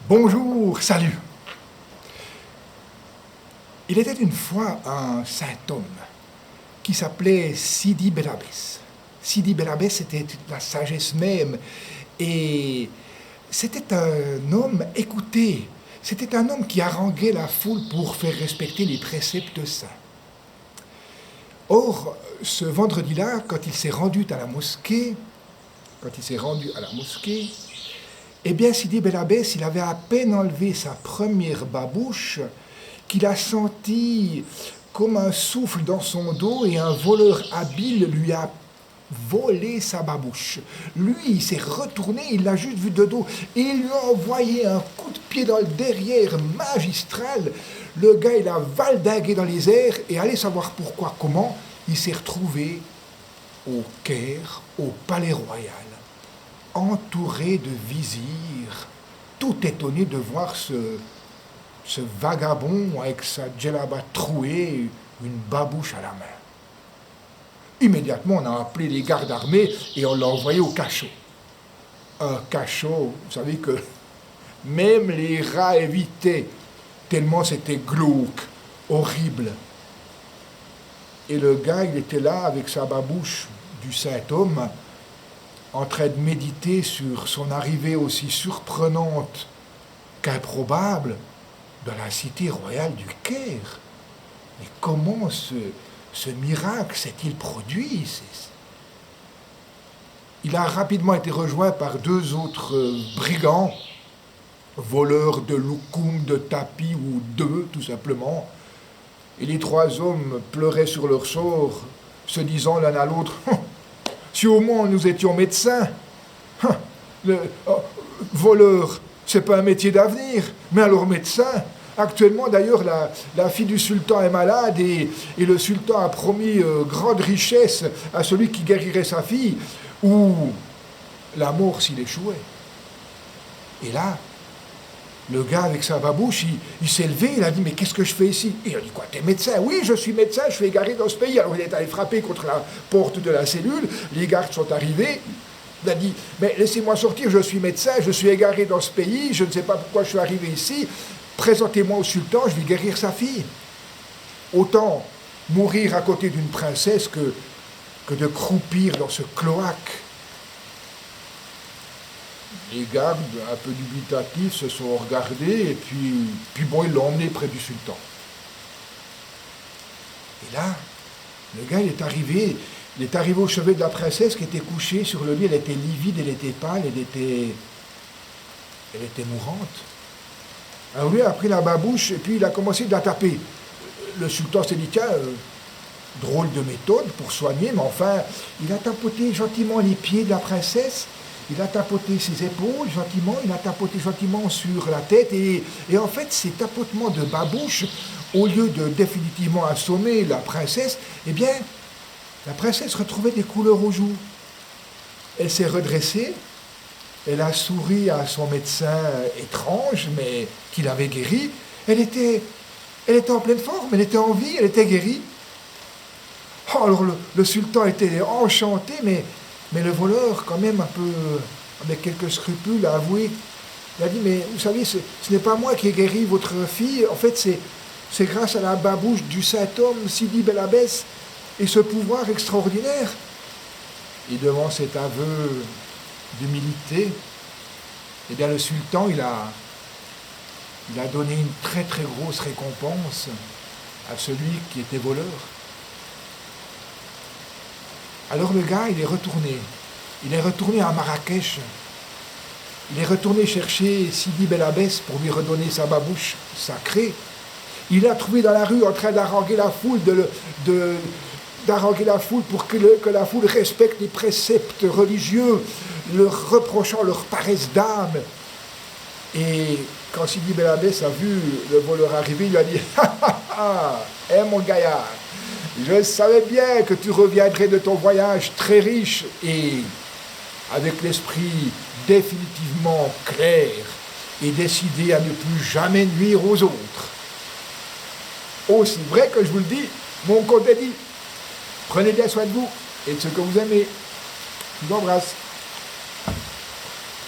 Bonjour, salut. Il était une fois un saint homme qui s'appelait Sidi Bel Abbès. Sidi Bel Abbès, c'était la sagesse même. Et c'était un homme écouté. C'était un homme qui haranguait la foule pour faire respecter les préceptes saints. Or, ce vendredi-là, quand il s'est rendu à la mosquée, eh bien, Sidi Bel Abbès, il avait à peine enlevé sa première babouche qu'il a senti comme un souffle dans son dos et un voleur habile lui a volé sa babouche. Lui, il s'est retourné, il l'a juste vu de dos et il lui a envoyé un coup de pied dans le derrière magistral. Le gars, il a valdingué dans les airs et allez savoir pourquoi, comment, il s'est retrouvé au Caire, au palais royal, entouré de vizirs, tout étonné de voir ce vagabond avec sa djellaba trouée, une babouche à la main. Immédiatement, on a appelé les gardes armés et on l'a envoyé au cachot. Un cachot, vous savez que même les rats évitaient, tellement c'était glauque, horrible. Et le gars, il était là avec sa babouche du saint homme, en train de méditer sur son arrivée aussi surprenante qu'improbable dans la cité royale du Caire. Mais comment ce miracle s'est-il produit? Il a rapidement été rejoint par deux autres brigands, voleurs de loukoum, de tapis ou d'œufs, tout simplement. Et les trois hommes pleuraient sur leur sort, se disant l'un à l'autre « Si au moins nous étions médecins, voleur, c'est pas un métier d'avenir, mais alors médecin. Actuellement, d'ailleurs, la fille du sultan est malade et le sultan a promis grande richesse à celui qui guérirait sa fille, ou la mort s'il échouait. » Et là, le gars avec sa babouche, il s'est levé, il a dit « Mais qu'est-ce que je fais ici ?» Et il a dit « Quoi, t'es médecin ?»« Oui, je suis médecin, je suis égaré dans ce pays. » Alors il est allé frapper contre la porte de la cellule, les gardes sont arrivés. Il a dit « Mais laissez-moi sortir, je suis médecin, je suis égaré dans ce pays, je ne sais pas pourquoi je suis arrivé ici. Présentez-moi au sultan, je vais guérir sa fille. » Autant mourir à côté d'une princesse que de croupir dans ce cloaque. Les gardes, un peu dubitatifs, se sont regardés et puis bon, ils l'ont emmené près du sultan. Et là, le gars, il est arrivé au chevet de la princesse qui était couchée sur le lit. Elle était livide, elle était pâle, elle était mourante. Alors lui a pris la babouche et puis il a commencé de la taper. Le sultan s'est dit, tiens, drôle de méthode pour soigner, mais enfin, il a tapoté gentiment les pieds de la princesse, il a tapoté ses épaules gentiment, il a tapoté gentiment sur la tête, et en fait, ces tapotements de babouche, au lieu de définitivement assommer la princesse, eh bien, la princesse retrouvait des couleurs aux joues. Elle s'est redressée, elle a souri à son médecin étrange, mais qui l'avait guérie. Elle était en pleine forme, elle était en vie, elle était guérie. Oh, alors le sultan était enchanté, mais le voleur, quand même un peu, avec quelques scrupules, a avoué. Il a dit, mais vous savez, ce n'est pas moi qui ai guéri votre fille, en fait c'est grâce à la babouche du saint homme, Sidi Bel Abbès, et ce pouvoir extraordinaire. Et devant cet aveu d'humilité, eh bien le sultan, il a donné une très très grosse récompense à celui qui était voleur. Alors le gars, il est retourné à Marrakech, il est retourné chercher Sidi Bel Abbès pour lui redonner sa babouche sacrée. Il l'a trouvé dans la rue en train d'haranguer la foule, d'haranguer la foule pour que la foule respecte les préceptes religieux, leur reprochant leur paresse d'âme. Et quand Sidi Bel Abbès a vu le voleur arriver, il lui a dit « Ha ha ha, hé mon gaillard, je savais bien que tu reviendrais de ton voyage très riche et avec l'esprit définitivement clair et décidé à ne plus jamais nuire aux autres. Aussi vrai que je vous le dis, mon compte est dit. Prenez bien soin de vous et de ce que vous aimez. Je vous embrasse.